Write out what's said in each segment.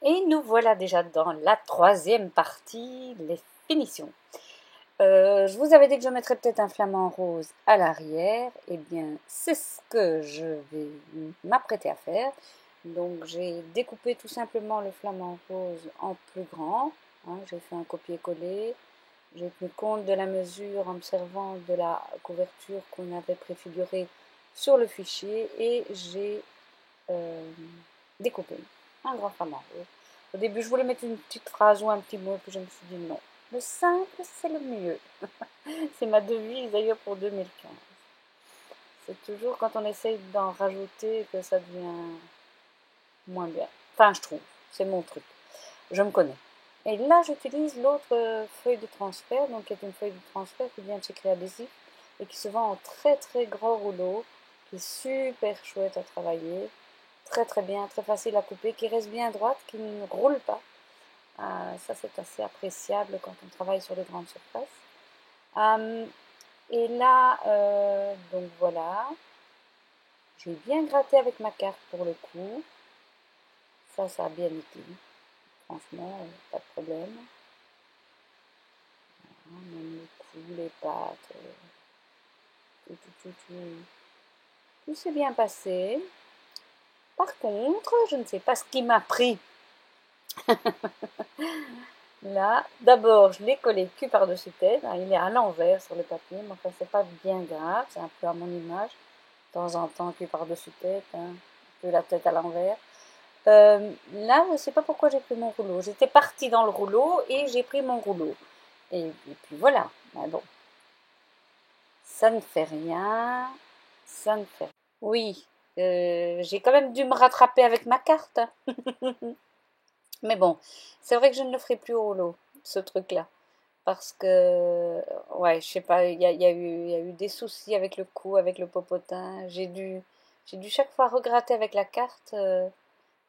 Et nous voilà déjà dans la troisième partie, les finitions. Je vous avais dit que je mettrais peut-être un flamant rose à l'arrière. Eh bien, c'est ce que je vais m'apprêter à faire. Donc, j'ai découpé tout simplement le flamant rose en plus grand. J'ai fait un copier-coller. J'ai tenu compte de la mesure en me servant de la couverture qu'on avait préfigurée sur le fichier et j'ai euh, découpé un grand flamant rose. Au début, je voulais mettre une petite phrase ou un petit mot, puis je me suis dit non. Le simple, c'est le mieux. C'est ma devise d'ailleurs pour 2015. C'est toujours quand on essaye d'en rajouter que ça devient moins bien. Enfin, je trouve. C'est mon truc. Je me connais. Et là, j'utilise l'autre feuille de transfert, donc qui est une feuille de transfert qui vient de chez Créadésif et qui se vend en très très gros rouleau, qui est super chouette à travailler, très très bien, très facile à couper, qui reste bien droite, qui ne roule pas. Ça, c'est assez appréciable quand on travaille sur les grandes surfaces. Et là, donc voilà, j'ai bien gratté avec ma carte pour le coup. Ça a bien été. Franchement, pas de problème. Même le cou, les pattes, tout s'est bien passé. Par contre, je ne sais pas ce qui m'a pris. Là, d'abord, je l'ai collé cul par-dessus tête. Il est à l'envers sur le papier, mais enfin, c'est pas bien grave. C'est un peu à mon image. De temps en temps, cul par-dessus tête, un peu la tête à l'envers. Là, je ne sais pas pourquoi j'ai pris mon rouleau. J'étais partie dans le rouleau et j'ai pris mon rouleau. Et puis voilà. Mais bon, ça ne fait rien. Ça ne fait rien. Oui, j'ai quand même dû me rattraper avec ma carte. Mais bon, c'est vrai que je ne le ferai plus au rouleau, ce truc-là. Parce que, ouais, je sais pas, il y a eu des soucis avec le cou, avec le popotin. J'ai dû chaque fois regratter avec la carte.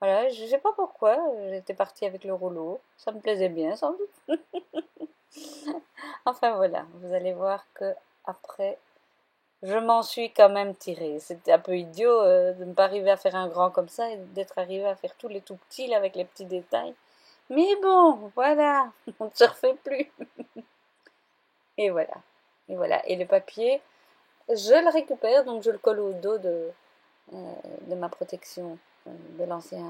Voilà, je sais pas pourquoi, j'étais partie avec le rouleau. Ça me plaisait bien, sans doute. Enfin voilà, vous allez voir que après, je m'en suis quand même tirée. C'était un peu idiot de ne pas arriver à faire un grand comme ça et d'être arrivé à faire tous les tout petits là, avec les petits détails. Mais bon, voilà, on ne se refait plus. Et voilà. Et voilà. Et le papier, je le récupère, donc je le colle au dos de ma protection de l'ancien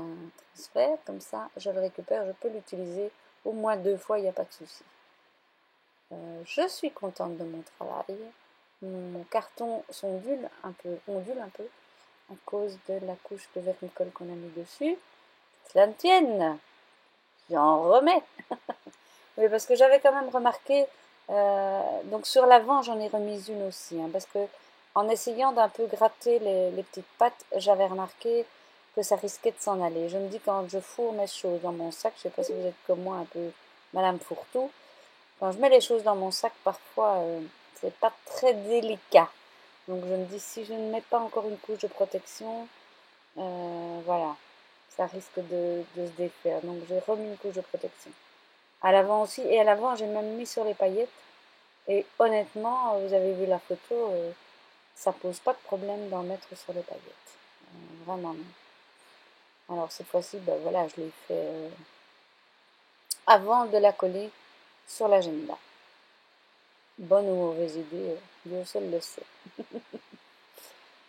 transfert. Comme ça, je le récupère, je peux l'utiliser au moins 2 fois, il n'y a pas de souci. Je suis contente de mon travail. Mon carton ondule un peu à cause de la couche de vermicole qu'on a mis dessus. Cela ne tienne, j'en remets. Oui, parce que j'avais quand même remarqué, donc sur l'avant j'en ai remis une aussi, parce que en essayant d'un peu gratter les petites pattes, j'avais remarqué que ça risquait de s'en aller. Je me dis quand je fourre mes choses dans mon sac, je sais pas si vous êtes comme moi un peu Madame Fourre-tout, quand je mets les choses dans mon sac parfois c'est pas très délicat. Donc je me dis si je ne mets pas encore une couche de protection, voilà, ça risque de se défaire. Donc j'ai remis une couche de protection. À l'avant aussi, et à l'avant j'ai même mis sur les paillettes. Et honnêtement, vous avez vu la photo, ça pose pas de problème d'en mettre sur les paillettes. Vraiment non. Alors cette fois-ci, ben voilà, je l'ai fait avant de la coller sur l'agenda. Bonne ou mauvaise idée, Dieu seul le sait.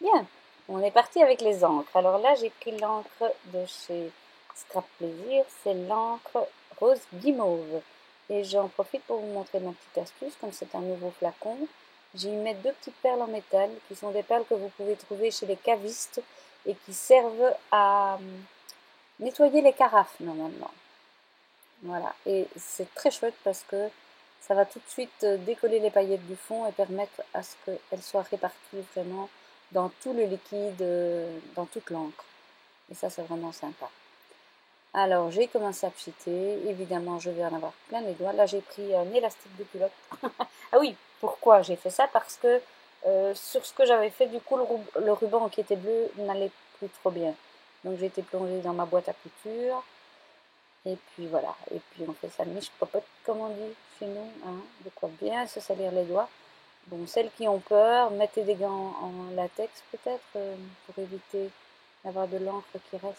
Bien, on est parti avec les encres. Alors là, j'ai pris l'encre de chez Scrap Plaisir, c'est l'encre rose guimauve. Et j'en profite pour vous montrer ma petite astuce, comme c'est un nouveau flacon. J'y mets 2 petites perles en métal, qui sont des perles que vous pouvez trouver chez les cavistes et qui servent à nettoyer les carafes normalement. Voilà, et c'est très chouette parce que ça va tout de suite décoller les paillettes du fond et permettre à ce qu'elles soient réparties vraiment dans tout le liquide, dans toute l'encre. Et ça, c'est vraiment sympa. Alors, j'ai commencé à pchiter. Évidemment, je vais en avoir plein les doigts. Là, j'ai pris un élastique de culotte. Ah oui, pourquoi j'ai fait ça? Parce que sur ce que j'avais fait, du coup, le ruban qui était bleu n'allait plus trop bien. Donc, j'ai été plongée dans ma boîte à couture. Et puis voilà, et puis on fait ça miche-popote, comme on dit chez nous, de quoi bien se salir les doigts. Bon, celles qui ont peur, mettez des gants en latex peut-être pour éviter d'avoir de l'encre qui reste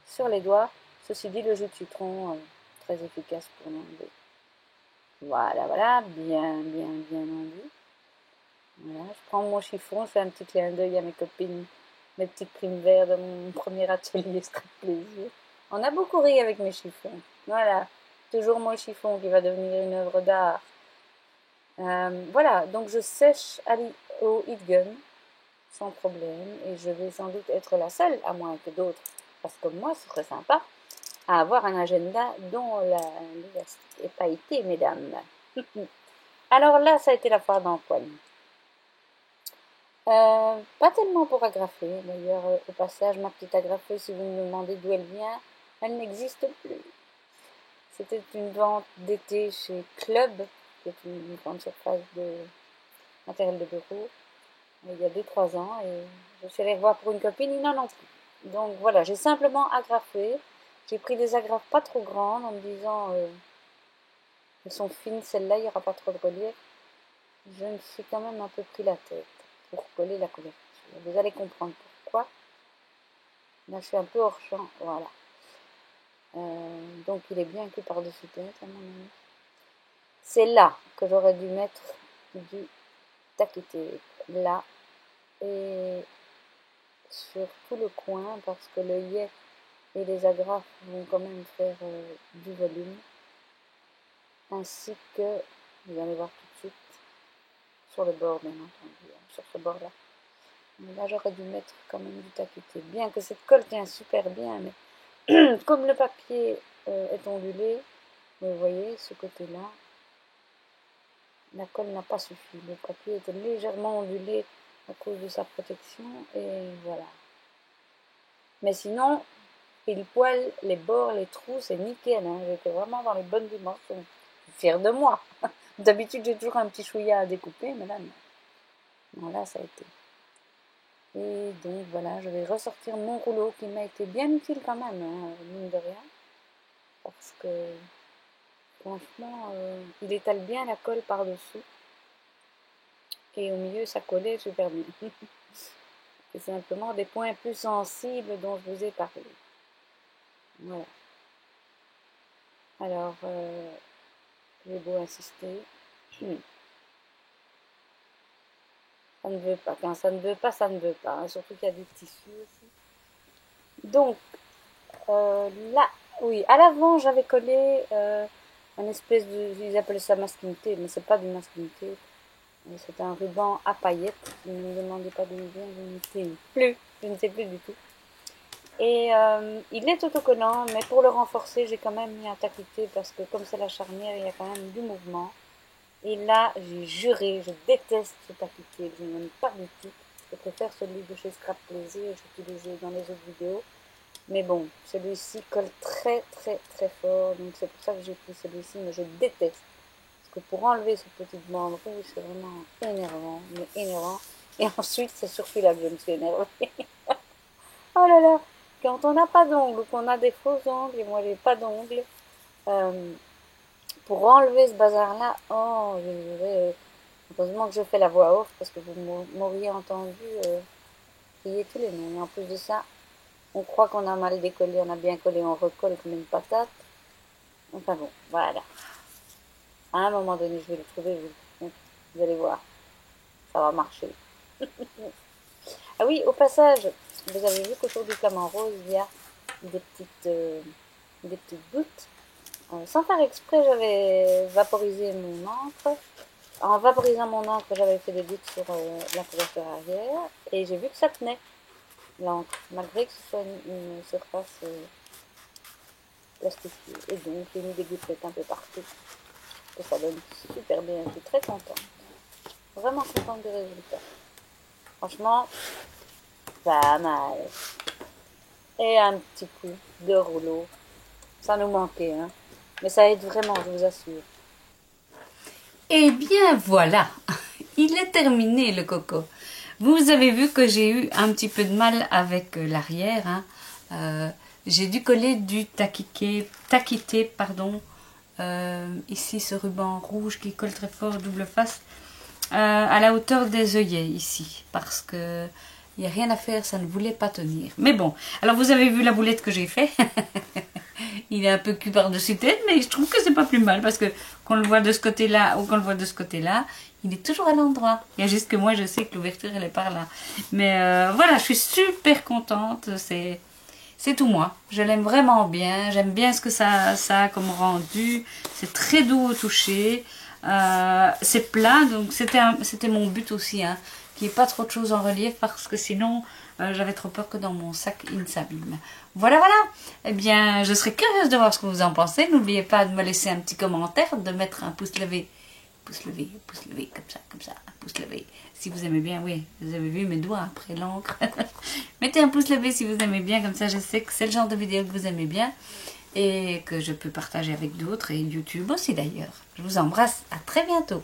sur les doigts. Ceci dit, le jus de citron, très efficace pour l'enlever. Voilà, voilà, bien enlevé. Voilà, je prends mon chiffon, je fais un petit clin d'œil à mes copines, mes petites primes verts de mon premier atelier Strip Plaisir. On a beaucoup ri avec mes chiffons. Voilà, toujours mon chiffon qui va devenir une œuvre d'art. Voilà, donc je sèche au heat gun sans problème et je vais sans doute être la seule, à moins que d'autres, parce que moi ce serait sympa, à avoir un agenda dont l'élastique est pailleté, mesdames. Alors là, ça a été la foire d'empoigne. Pas tellement pour agrafer, d'ailleurs, au passage, ma petite agrafeuse, si vous me demandez d'où elle vient, elle n'existe plus. C'était une vente d'été chez Club, qui est une grande surface de matériel de bureau, il y a 2-3 ans, et je suis allée revoir pour une copine, ils n'en ont plus. Donc voilà, j'ai simplement agrafé. J'ai pris des agrafes pas trop grandes en me disant elles sont fines, celles-là, il n'y aura pas trop de relief. Je me suis quand même un peu pris la tête pour coller la couverture. Vous allez comprendre pourquoi. Là, je suis un peu hors champ, voilà. Donc il est bien que par-dessus tête, à mon avis. C'est là que j'aurais dû mettre du taquité, là, et sur tout le coin, parce que l'œillet et les agrafes vont quand même faire du volume, ainsi que, vous allez voir tout de suite, sur le bord bien entendu, sur ce bord là. Mais là j'aurais dû mettre quand même du taquité, bien que cette colle tient super bien, mais comme le papier est ondulé, vous voyez ce côté là, la colle n'a pas suffi, le papier était légèrement ondulé à cause de sa protection, et voilà. Mais sinon, pile poil, les bords, les trous, c'est nickel, hein. J'étais vraiment dans les bonnes dimensions. Je suis fière de moi. D'habitude, j'ai toujours un petit chouïa à découper, mais là, non. Non, là, ça a été. Et donc, voilà, je vais ressortir mon rouleau qui m'a été bien utile quand même, hein, mine de rien. Parce que, franchement, il étale bien la colle par-dessous. Et au milieu, ça collait super bien. C'est simplement des points plus sensibles dont je vous ai parlé. Voilà. Alors, j'ai beau insister. Ça ne veut pas. Quand ça ne veut pas, ça ne veut pas. Hein. Surtout qu'il y a du tissu aussi. Donc, là, oui, à l'avant, j'avais collé un espèce de... Ils appellent ça masking tape, mais c'est pas du masking tape. C'est un ruban à paillettes. Ne me demandez pas d'où il vient, je ne sais plus. Je ne sais plus du tout. Et il est autocollant, mais pour le renforcer, j'ai quand même mis un taquité parce que comme c'est la charnière, il y a quand même du mouvement. Et là, j'ai juré, je déteste ce taquité, je n'aime pas du tout. Je préfère celui de chez Scrap Plaisir, j'utilisais dans les autres vidéos. Mais bon, celui-ci colle très fort, donc c'est pour ça que j'ai pris celui-ci, mais je déteste. Parce que pour enlever ce petit bande rouge, c'est vraiment énervant, mais énervant. Et ensuite, c'est surtout là que je me suis énervée. Oh là là, quand on n'a pas d'ongles, qu'on a des faux ongles, et moi j'ai pas d'ongles, pour enlever ce bazar-là, oh, je dirais, heureusement que je fais la voix off, parce que vous m'auriez entendu crier tous les noms. Et en plus de ça, on croit qu'on a mal décollé, on a bien collé, on recolle comme une patate. Enfin bon, voilà. À un moment donné, je vais le trouver, vous allez voir, ça va marcher. Ah oui, au passage, vous avez vu qu'autour du flamant rose, il y a des petites gouttes. Sans faire exprès, j'avais vaporisé mon encre. En vaporisant mon encre, j'avais fait des gouttes sur la couverture arrière. Et j'ai vu que ça tenait, l'encre, malgré que ce soit une surface plastifiée. Et donc, j'ai mis des gouttelettes un peu partout. Et ça donne super bien. Je suis très contente. Vraiment contente du résultat. Franchement, pas mal. Et un petit coup de rouleau. Ça nous manquait, hein. Mais ça aide vraiment, je vous assure. Eh bien voilà, il est terminé le coco. Vous avez vu que j'ai eu un petit peu de mal avec l'arrière. Hein. J'ai dû coller du taquité, pardon. Ici ce ruban rouge qui colle très fort double face à la hauteur des œillets ici. Parce que il n'y a rien à faire, ça ne voulait pas tenir. Mais bon, alors vous avez vu la boulette que j'ai fait. Il est un peu cul par-dessus tête, mais je trouve que c'est pas plus mal parce que qu'on le voit de ce côté-là ou qu'on le voit de ce côté-là, il est toujours à l'endroit. Il y a juste que moi, je sais que l'ouverture, elle est par là. Mais voilà, je suis super contente. C'est tout moi. Je l'aime vraiment bien. J'aime bien ce que ça a comme rendu. C'est très doux au toucher. C'est plat, donc c'était mon but aussi, hein, qu'il n'y ait pas trop de choses en relief parce que sinon j'avais trop peur que dans mon sac il ne s'abîme. Voilà, voilà. Eh bien, je serais curieuse de voir ce que vous en pensez. N'oubliez pas de me laisser un petit commentaire, de mettre un pouce levé, comme ça, un pouce levé. Si vous aimez bien, oui, vous avez vu mes doigts après l'encre. Mettez un pouce levé si vous aimez bien, comme ça je sais que c'est le genre de vidéo que vous aimez bien et que je peux partager avec d'autres et YouTube aussi d'ailleurs. Je vous embrasse, à très bientôt.